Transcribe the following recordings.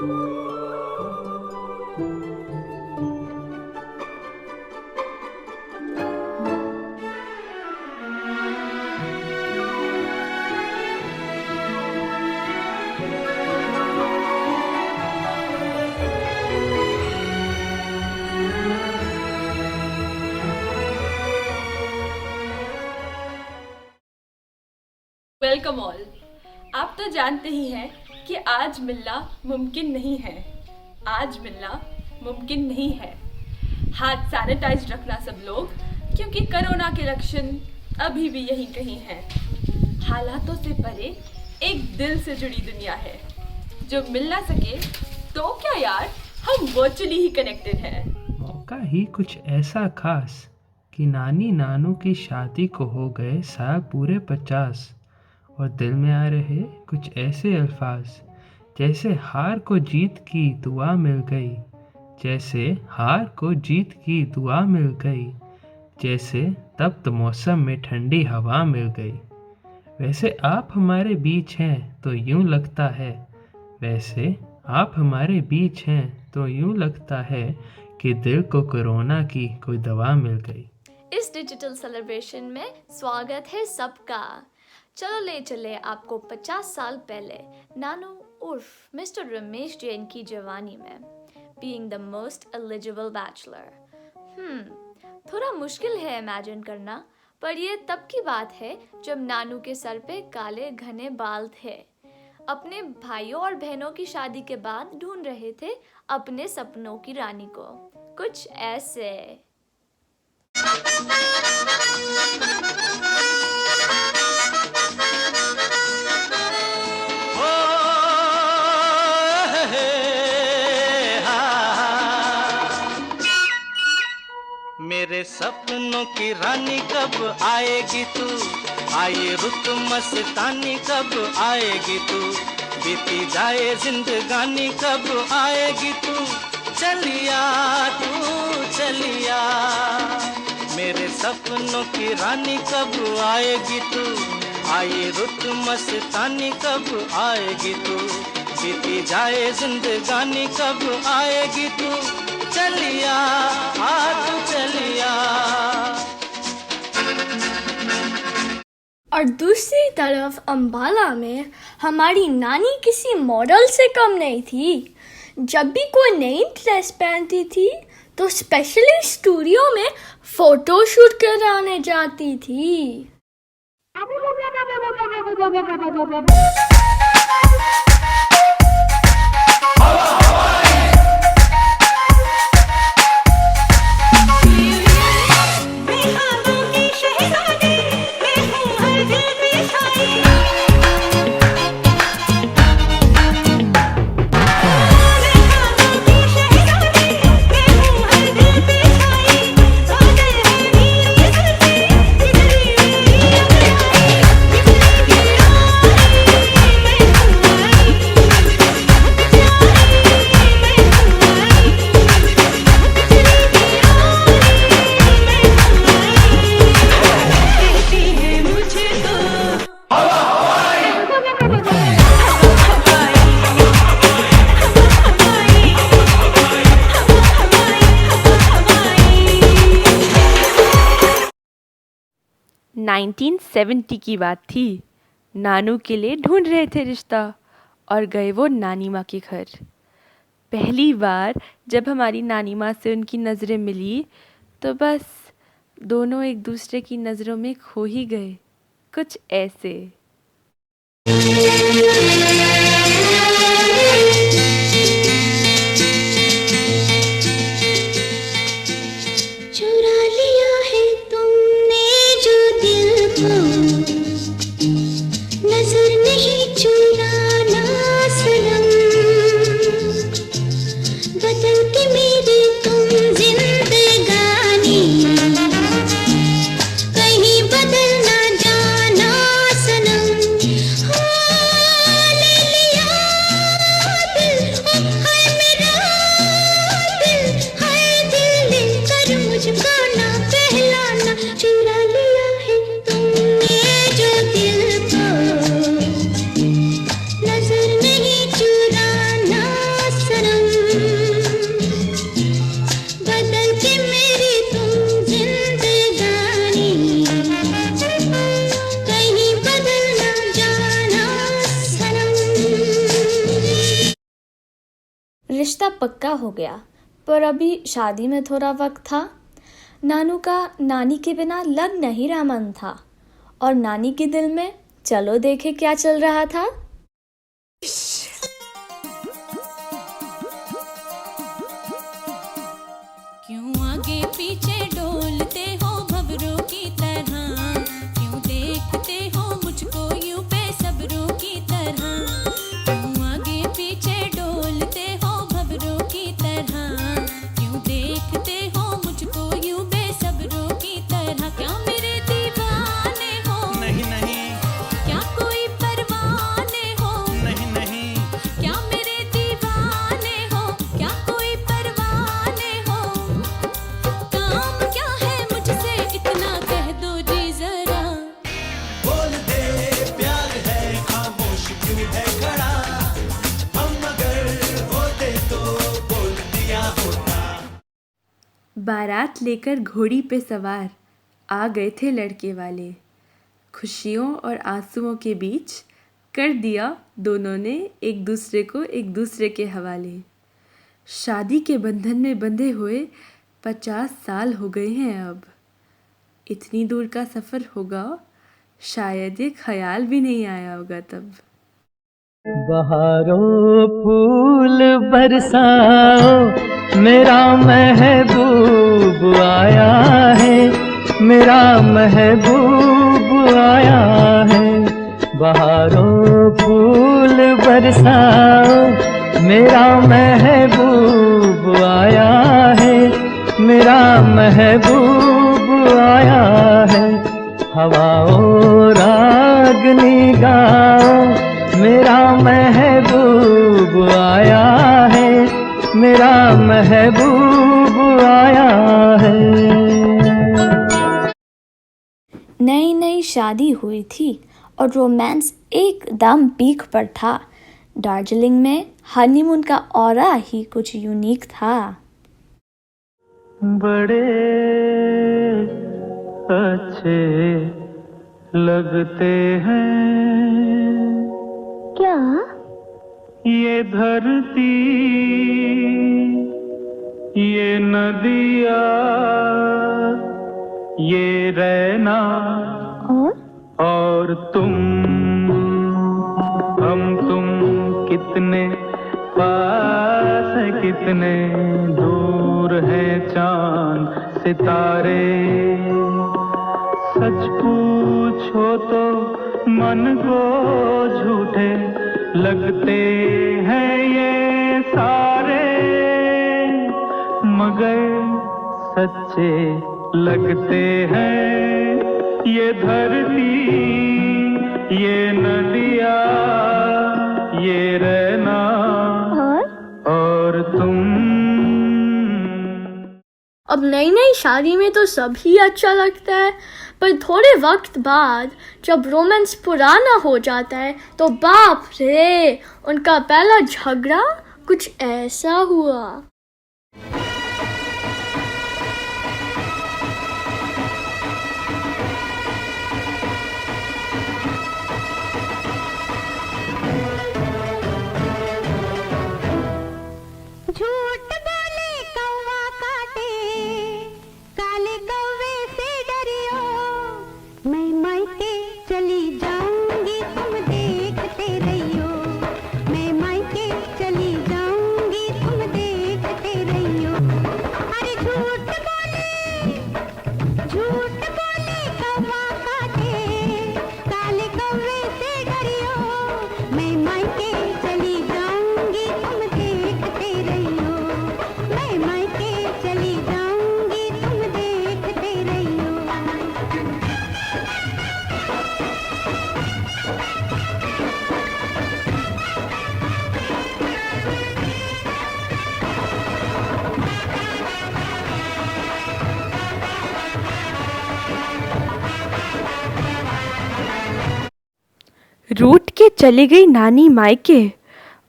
Welcome all. आप तो जानते ही हैं कि आज मिलना मुमकिन नहीं है। आज मिलना मुमकिन नहीं है। हाथ सैनिटाइज रखना सब लोग, क्योंकि कोरोना के लक्षण अभी भी यहीं कहीं हैं। हालातों से परे एक दिल से जुड़ी दुनिया है। जो मिल ना सके तो क्या यार, हम वर्चुअली ही कनेक्टेड हैं। मौका ही कुछ ऐसा खास कि नानी नानू की शादी को हो गए साल पूरे 50 और दिल में आ रहे कुछ ऐसे अल्फाज, जैसे हार को जीत की दुआ मिल गई, जैसे हार को जीत की दुआ मिल गई, जैसे तप्त मौसम में ठंडी हवा मिल गई। वैसे आप हमारे बीच हैं तो यूं लगता है, वैसे आप हमारे बीच हैं तो यूं लगता है कि दिल को कोरोना की कोई दवा मिल गई। इस डिजिटल सेलिब्रेशन में स्वागत है सबका। चलो ले चले आपको 50 साल पहले नानू उर्फ मिस्टर रमेश जैन की जवानी में, being the most eligible bachelor. थोड़ा मुश्किल है इमेजिन करना, पर ये तब की बात है जब नानू के सर पे काले घने बाल थे। अपने भाइयों और बहनों की शादी के बाद ढूंढ रहे थे अपने सपनों की रानी को, कुछ ऐसे। मेरे सपनों की रानी कब आएगी तू, आए रुत मस्तानी कब आएगी तू, बीती जाए जिंदगानी कब आएगी तू, चलिया तू चलिया। मेरे सपनों की रानी कब आएगी तू, आए रुत मस्तानी कब आएगी तू, बीती जाए जिंदगानी कब आएगी तू, चलिया तू चलिया। और दूसरी तरफ अंबाला में हमारी नानी किसी मॉडल से कम नहीं थी। जब भी कोई नई ड्रेस पहनती थी तो स्पेशली स्टूडियो में फोटो शूट कराने जाती थी। नाइनटीन 1970 की बात थी। नानू के लिए ढूंढ रहे थे रिश्ता और गए वो नानी माँ के घर। पहली बार जब हमारी नानी माँ से उनकी नज़रें मिली तो बस दोनों एक दूसरे की नज़रों में खो ही गए, कुछ ऐसे। चुरा लिया है तुमने जो दिल को, नजर नहीं चुराना सनम, बदलती मेरी तुम जिंदगानी, कहीं बदल ना जाना सनम। हाँ, ले रिश्ता पक्का हो गया, पर अभी शादी में थोड़ा वक्त था। नानू का नानी के बिना लग नहीं रहा मन था, और नानी के दिल में चलो देखे क्या चल रहा था। क्यों आगे पीछे डोलते हो भंवरों की तरह, क्यों देखते हो मुझको यूं बेसब्रों की तरह, क्यों आगे पीछे डोलते हो भंवरों की तरह, क्यों देखते हो मुझको यूं बेसब्रों की तरह। क्या मेरे दीवाने हो? नहीं नहीं, क्या कोई परवाने हो? नहीं नहीं, क्या मेरे दीवाने हो? क्या कोई परवाने हो? काम क्या है मुझसे इतना कह दो जी जरा। बोल दे प्यार है खामोश क्यों है खड़ा, हम अगर होते तो बोल दिया होता। बारात लेकर घोड़ी पे सवार आ गए थे लड़के वाले। खुशियों और आंसुओं के बीच कर दिया दोनों ने एक दूसरे के हवाले। शादी के बंधन में बंधे हुए 50 साल हो गए हैं अब। इतनी दूर का सफ़र होगा, शायद ये ख्याल भी नहीं आया होगा तब। बहारों फूल बरसाओ, मेरा महबूब आया है, मेरा महबूब आया है। बहारों फूल बरसाओ, मेरा महबूब आया है, मेरा महबूब आया है। हवाओं रागनी गाओ, मेरा महबूब आया है, मेरा महबूब आया है। नई नई शादी हुई थी और रोमांस एकदम पीक पर था। दार्जिलिंग में हनीमून का ऑरा ही कुछ यूनिक था। बड़े अच्छे लगते हैं क्या? ये धरती, ये नदिया, ये रहना और तुम। हम तुम कितने पास हैं, कितने दूर हैं चांद सितारे। सच पूछो तो मन को झूठे लगते हैं ये सारे, मगर सच्चे लगते हैं ये धरती, ये नदिया, ये रहना और तुम। अब नई नई शादी में तो सभी अच्छा लगता है, पर थोड़े वक्त बाद जब रोमांस पुराना हो जाता है तो बाप रे, उनका पहला झगड़ा कुछ ऐसा हुआ। झूठ बोले कौवा काटे, काले कौवे से डरियो। मैं मायके चली जाऊंगी तुम देखते रहियो, मैं मायके चली जाऊंगी तुम देखते रहियो। अरे झूठ बोले कौवा काटे, काले कौवे से डरियो। मैं मायके चली जाऊंगी तुम देखते रहियो, मैं मायके चली जाऊंगी तुम देखते रहियो। रूठ के चली गई नानी मायके,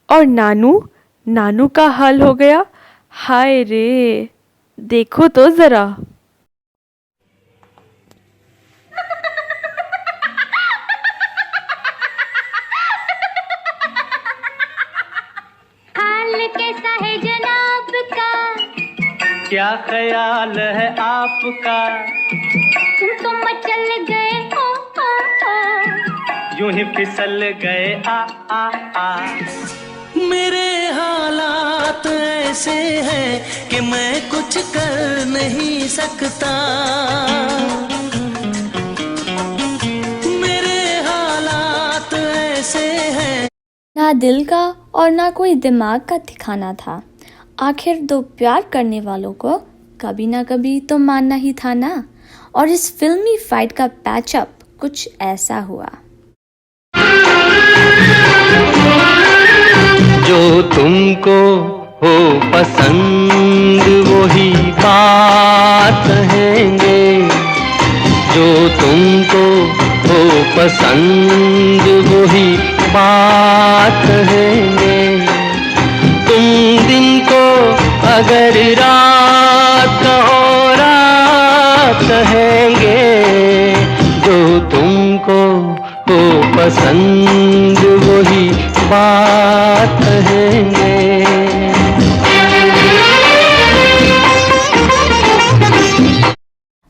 और नानू का हाल हो गया हाय रे, देखो तो जरा। हाल कैसा है क्या ख्याल है आपका, तुम तो मचल गए हो, यूं ही फिसल गए आ। मेरे हालात ऐसे हैं कि मैं कुछ कर नहीं सकता, मेरे हालात ऐसे हैं। ना दिल का और ना कोई दिमाग का दिखाना था। आखिर दो प्यार करने वालों को कभी ना कभी तो मानना ही था ना। और इस फिल्मी फाइट का पैचअप कुछ ऐसा हुआ। जो तुमको हो पसंद वही बात कहेंगे, जो तुमको हो पसंद वही बात कहेंगे। तुम दिन को अगर रात कहो रात कहेंगे, जो तुमको हो पसंद वही बात कहेंगे।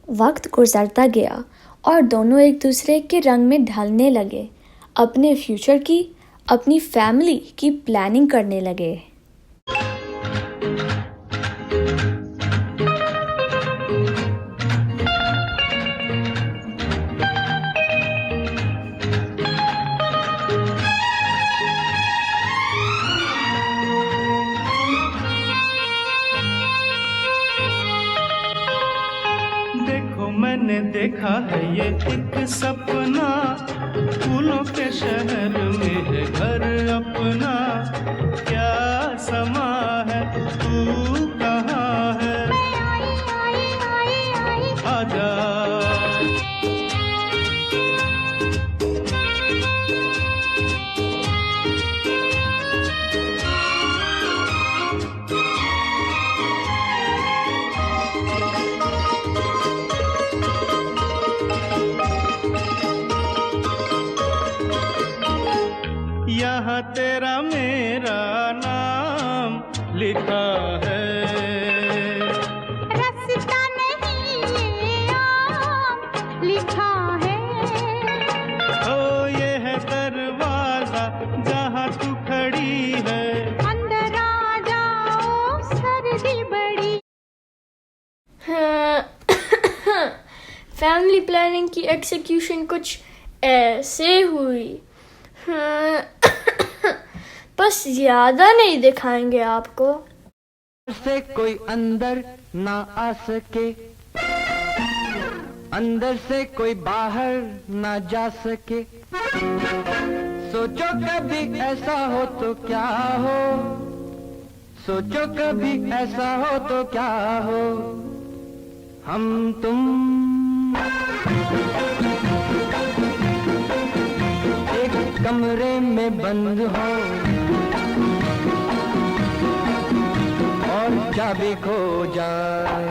वक्त गुजरता गया और दोनों एक दूसरे के रंग में ढलने लगे। अपने फ्यूचर की, अपनी फैमिली की प्लानिंग करने लगे। मैंने देखा है ये एक सपना, फूलों के शहर में है घर अपना। क्या समा है, तू कहाँ है, आजा। यहाँ तेरा मेरा नाम लिखा है, रास्ता नहीं ये आम लिखा है। ओ ये है दरवाजा जहाँ तू खड़ी है, अंदर आ जाओ सर्दी बड़ी। फैमिली प्लानिंग की एग्जीक्यूशन कुछ ऐसे हुई। बस ज्यादा नहीं दिखाएंगे आपको। से कोई अंदर ना आ सके, अंदर से कोई बाहर ना जा सके। सोचो कभी ऐसा हो तो क्या हो, सोचो कभी ऐसा हो तो क्या हो। हम तुम एक कमरे में बंद हो और चाबी खो जाए।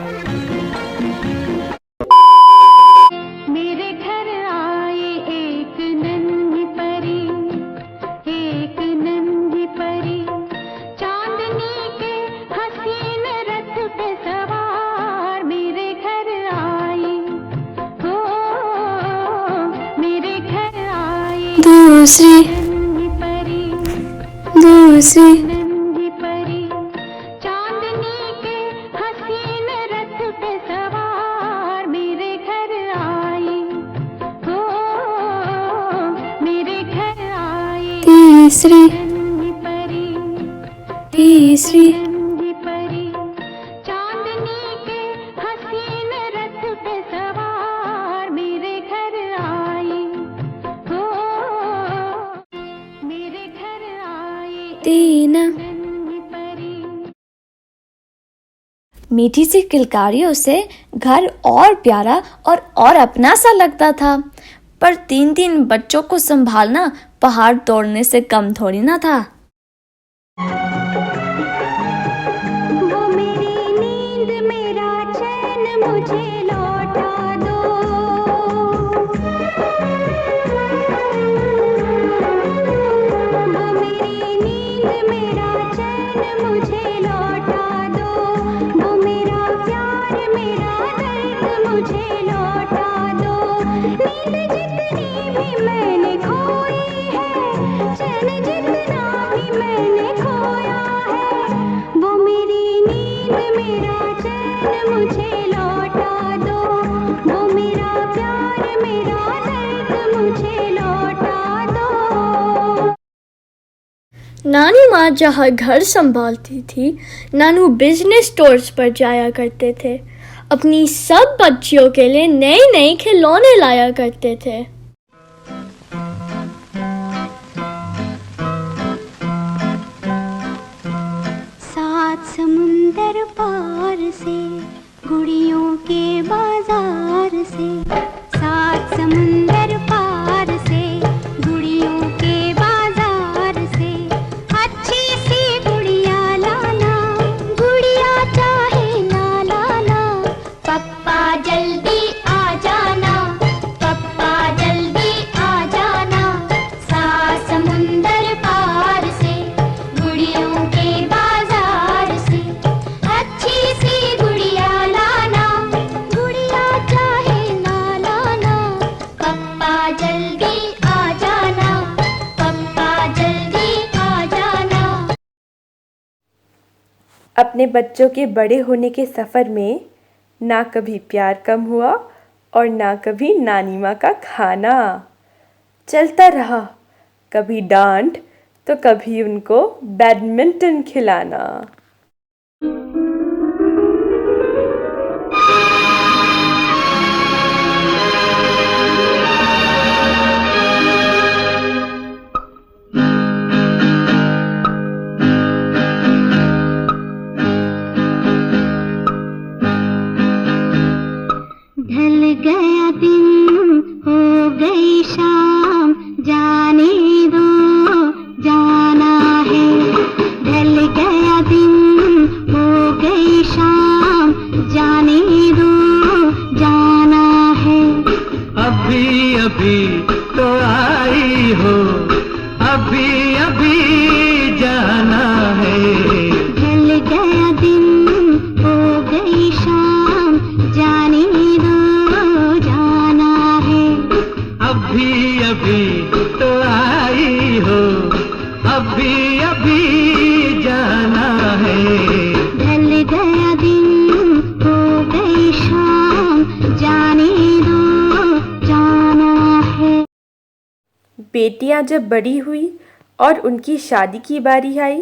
मेरे घर आई एक नन्ही परी, एक नन्ही परी, चांदनी के हसीन रथ पे सवार। मेरे घर आई, हो मेरे घर आई दूसरी नन्ही परी, दूसरी नन्ही परी, चांदनी के हसीन रथ पे सवार। मेरे घर आई, हो मेरे घर आई तीसरी नन्ही परी, तीसरी नन्ही परी, चांदनी के हसीन रथ पे सवार। मेरे घर आई, हो मेरे घर आई तीन नन्ही परी। मीठी सी किलकारियों से घर और प्यारा और अपना सा लगता था। पर 3 बच्चों को संभालना पहाड़ तोड़ने से कम थोड़ी ना था। वो मेरी नींद मेरा चैन मुझे लौटा दो, वो मेरी नींद मेरा चैन मुझे लौटा दो, वो मेरा माँ जहाँ घर संभालती थी, नानू बिजनेस स्टोर्स पर जाया करते थे। अपनी सब बच्चियों के लिए नए नए खिलौने लाया करते थे। सात समुंदर पार से गुड़ियों के बाजार से, सात समुंदर पार से गुड़ियों के बाजार से, अच्छी सी गुड़िया लाना, गुड़िया चाहे ना लाना, पप्पा जल्दी आ जाना, पप्पा जल्दी आ जाना, सात समुंदर पार से गुड़ियों के बाजार से, अच्छी सी गुड़िया लाना, गुड़िया चाहे ना लाना, पप्पा जल्दी आ जाना, पप्पा जल्दी आ जाना। अपने बच्चों के बड़े होने के सफ़र में ना कभी प्यार कम हुआ और ना कभी नानी माँ का खाना। चलता रहा, कभी डांट तो कभी उनको बैडमिंटन खिलाना। ढल गया दिन हो गई शाम, जाने दो जाना है, ढल गया दिन हो गई शाम, जाने दो जाना है। अभी अभी तो आई हो, अभी अभी जाना है। ढल गया दिन हो गई शाम, जाने दो जाना है। अभी अभी तो आई हो, अभी अभी जाना है। ढल गया दिन हो गई शाम, जाने दो जाना है। बेटियां जब बड़ी हुई और उनकी शादी की बारी आई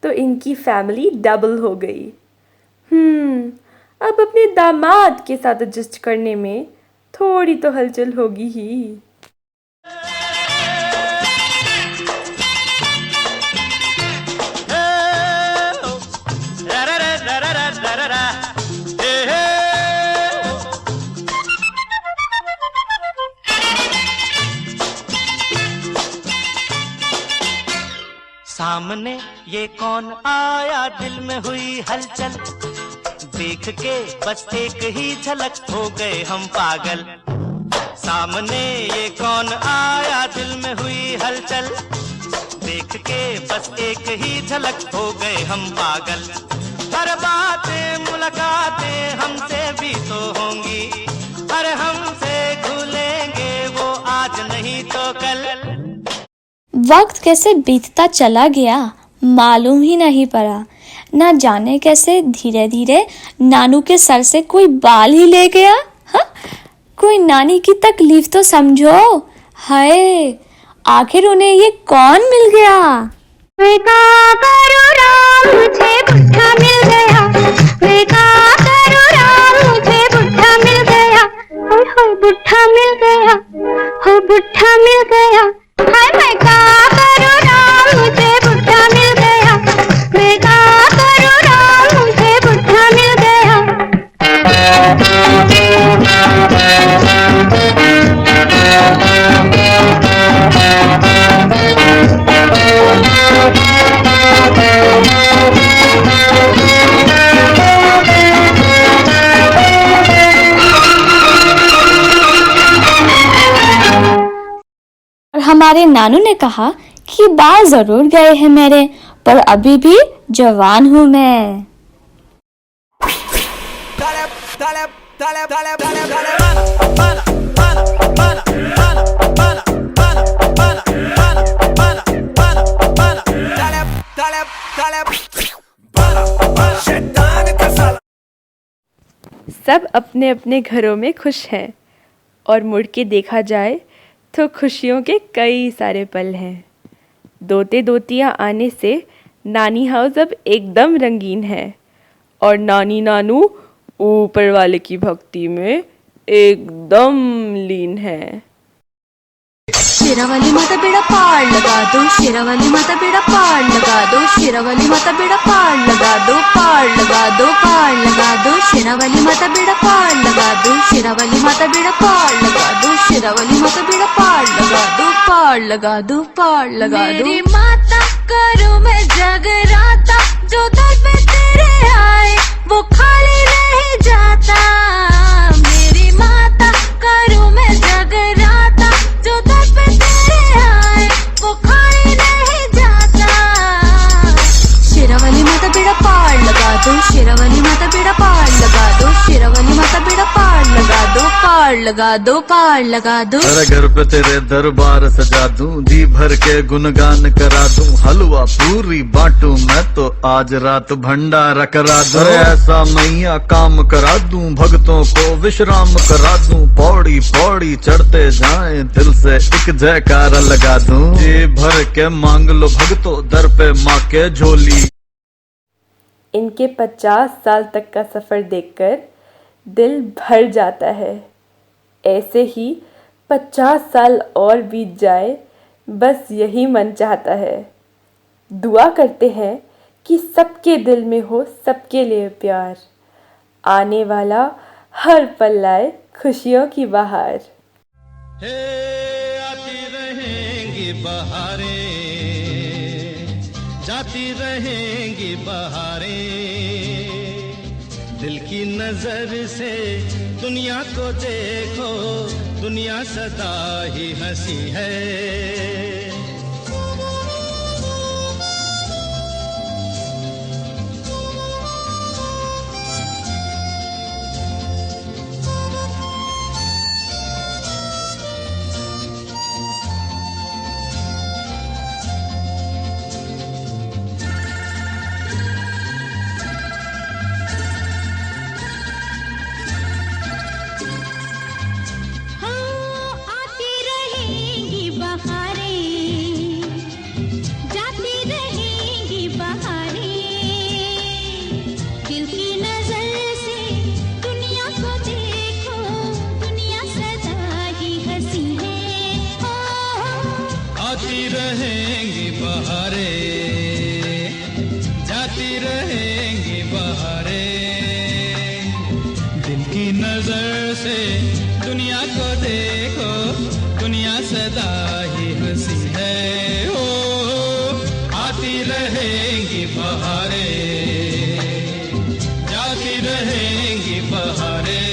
तो इनकी फैमिली डबल हो गई। अब अपने दामाद के साथ एडजस्ट करने में थोड़ी तो हलचल होगी ही। सामने ये कौन आया, दिल में हुई हलचल, देख के बस एक ही झलक हो गए हम पागल। सामने ये कौन आया, दिल में हुई हलचल, देख के बस एक ही झलक हो गए हम पागल। हर बातें मुलाकातें हमसे भी तो होंगी, अरे हमसे भूलेंगे वो आज नहीं तो कल। वक्त कैसे बीतता चला गया मालूम ही नहीं पड़ा। ना जाने कैसे धीरे धीरे नानू के सर से कोई बाल ही ले गया। हा? कोई नानी की तकलीफ तो समझो। हाय, आखिर उन्हें ये कौन मिल गया? मैं का करूं राम, मुझे बुढ़ा मिल गया, मैं का करूं राम, मुझे बुढ़ा मिल गया, हो बुढ़ा मिल गया, हो बुढ़ा मिल गया, हाय मैं का करूं राम, मुझे बुढ़ा मिल गया, मैं का करूं राम, मुझे बुढ़ा मिल गया। और हमारे नानू ने कहा कि बाल जरूर गए हैं मेरे, पर अभी भी जवान हूँ मैं। सब अपने अपने घरों में खुश हैं और मुड़ के देखा जाए तो खुशियों के कई सारे पल हैं। दोते दोतियां आने से नानी हाउस अब एकदम रंगीन है और नानी नानू ऊपर वाले की भक्ति में एकदम लीन है। शेरा वाली माता बेड़ा पार लगा दो, शेरा वाली माता बेड़ा पार लगा दो, शेरा वाली माता बेड़ा पार लगा दो, पार लगा दो, पार लगा दो, शेरा वाली माता बेड़ा पार लगा दो, शेरा वाली माता बेड़ा पार लगा दो, शेरा वाली माता बेड़ा पार लगा दो, पार लगा दो, पार लगा दो। मेरी माता करूं मैं जगराता, जो दर पे तेरे आए वो खाली नहीं जाता। मेरी माता करूं मैं जगराता, जो दर पे तेरे आए वो खाली नहीं जाता। शेरा वाली माता बेड़ा पार लगा दो, शेरा वाली माता बेड़ा पार लगा दो, शेरा वाली माता बेड़ा पार लगा दो, पार लगा दो, पार लगा दो। तेरे घर पे तेरे दरबार सजा दूं, जी भर के गुणगान करा दूं, हलवा पूरी बांटू मैं तो आज रात भंडारा करा दूं। ऐसा मैया काम करा दूं, भक्तों को विश्राम करा दूं, पौड़ी पौड़ी चढ़ते जाएं दिल से एक जयकारा लगा दूं। जी भर के मांग लो भक्तों, दर पे माँ के झोली। इनके 50 साल तक का सफ़र देखकर दिल भर जाता है। ऐसे ही 50 साल और बीत जाए, बस यही मन चाहता है। दुआ करते हैं कि सबके दिल में हो सबके लिए प्यार, आने वाला हर पल लाए खुशियों की बहार। हे आती रहेंगी बहारें, जाती रहेंगी बहारें, दिल की नजर से दुनिया को देखो, दुनिया सदा ही हंसी है। नजर से दुनिया को देखो, दुनिया सदा ही हंसी है। ओ आती रहेंगी बहारें, जाती रहेंगी बहारें।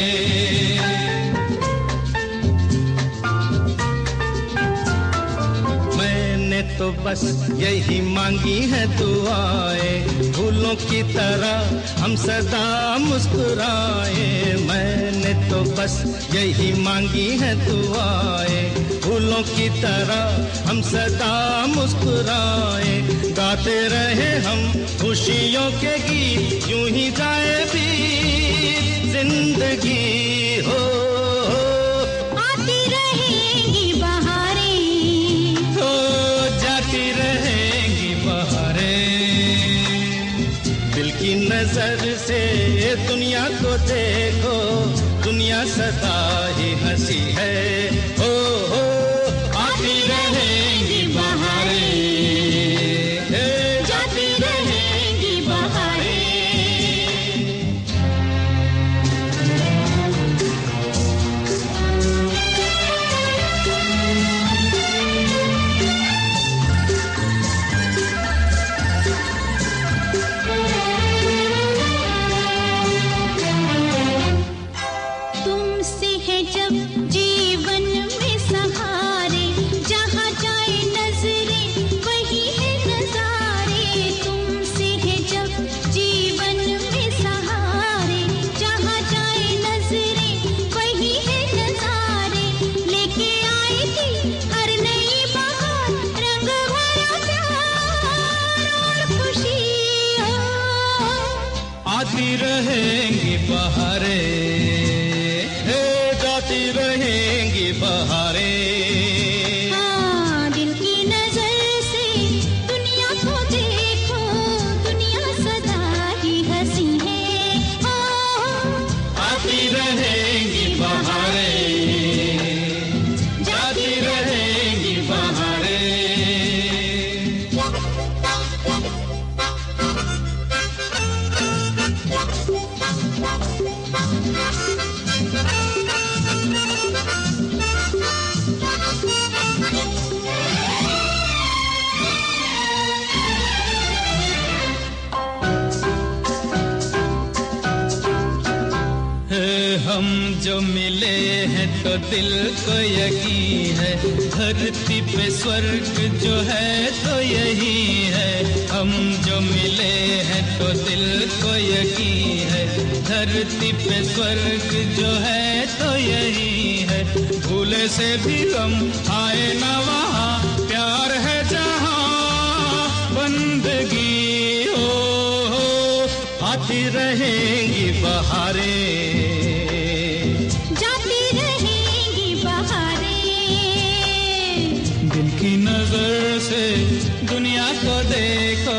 मैंने तो बस यही मांगी है दुआएं, फूलों की तरह हम सदा मुस्कुराए। मैंने तो बस यही मांगी है दुआएं, फूलों की तरह हम सदा मुस्कुराए। गाते रहे हम खुशियों के गीत, यूं ही जाए भी जिंदगी हो। आती रहेंगी बहारें, हो जाती रहेंगी बहारें, दिल की नजर से दुनिया को देखो, दुनिया सदा ही हंसी है। हो आती रहेंगी बहारें, जाती रहेंगी बहारें। तुमसे है जब जीवन में सहारे, जहाँ जाए नजरें वही है नजारे। तुमसे है जब जीवन में सहारे, जहाँ जाए नजरें वही है नजारे। लेके आई थी हर नई बहार, रंग भरा प्यार और खुशी हो। आती रहेंगी बहारें, जाती रहेंगी बहारें। हाँ, दिल की नजर से दुनिया को देखो, हम जो मिले हैं तो दिल को यकीन है, धरती पे स्वर्ग जो है तो यही है। हम जो मिले हैं तो दिल को यकीन है, धरती पे स्वर्ग जो है तो यही है। भूले से भी गम आए ना वहाँ, प्यार है जहाँ बंदगी हो, आती रहेंगी बहारें, जाती रहेंगी बहारें। दिल की नजर से दुनिया को देखो,